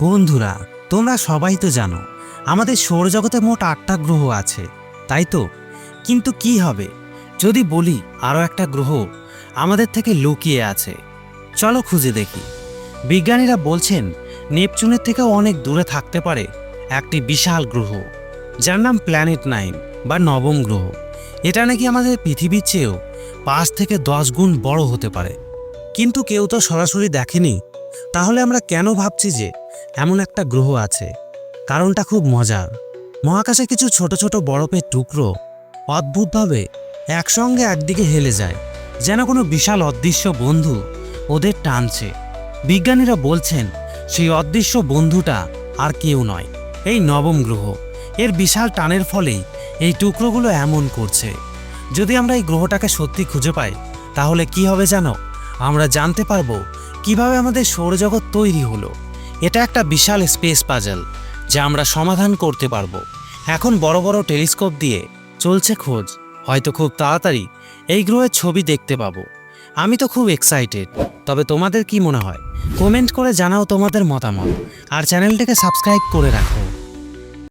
বন্ধুরা, তোমরা সবাই তো জানো আমাদের সৌরজগতে মোট 8টা গ্রহ আছে, তাই তো? কিন্তু কি হবে যদি বলি আরও একটা গ্রহ আমাদের থেকে লুকিয়ে আছে? চলো খুঁজে দেখি। বিজ্ঞানীরা বলছেন নেপচুনের থেকেও অনেক দূরে থাকতে পারে একটি বিশাল গ্রহ, যার নাম প্ল্যানেট 9 বা নবম গ্রহ। এটা নাকি আমাদের পৃথিবীর চেয়েও 5 থেকে 10 গুণ বড় হতে পারে। কিন্তু কেউ তো সরাসরি দেখেনি। তাহলে আমরা কেন ভাবছি যে এমন একটা গ্রহ আছে? কারণটা খুব মজার। মহাকাশে কিছু ছোট ছোট বরফের টুকরো অদ্ভুতভাবে একসঙ্গে একদিকে হেলে যায়, যেন কোনো বিশাল অদৃশ্য বন্ধু ওদের টানছে। বিজ্ঞানীরা বলছেন সেই অদৃশ্য বন্ধুটা আর কেউ নয়, এই নবম গ্রহ। এর বিশাল টানের ফলেই এই টুকরোগুলো এমন করছে। যদি আমরা এই গ্রহটাকে সত্যি খুঁজে পাই, তাহলে কি হবে জানো? আমরা জানতে পারবো কিভাবে আমাদের সৌরজগৎ তৈরি হলো। এটা একটা বিশাল স্পেস পাজল যা আমরা সমাধান করতে পারবো। এখন বড় বড় টেলিস্কোপ দিয়ে চলছে খোঁজ। হয়তো খুব তাড়াতাড়ি এই গ্রহের ছবি দেখতে পাবো। আমি তো খুব এক্সাইটেড। তবে তোমাদের কি মনে হয়? কমেন্ট করে জানাও তোমাদের মতামত, আর চ্যানেলটাকে সাবস্ক্রাইব করে রাখো।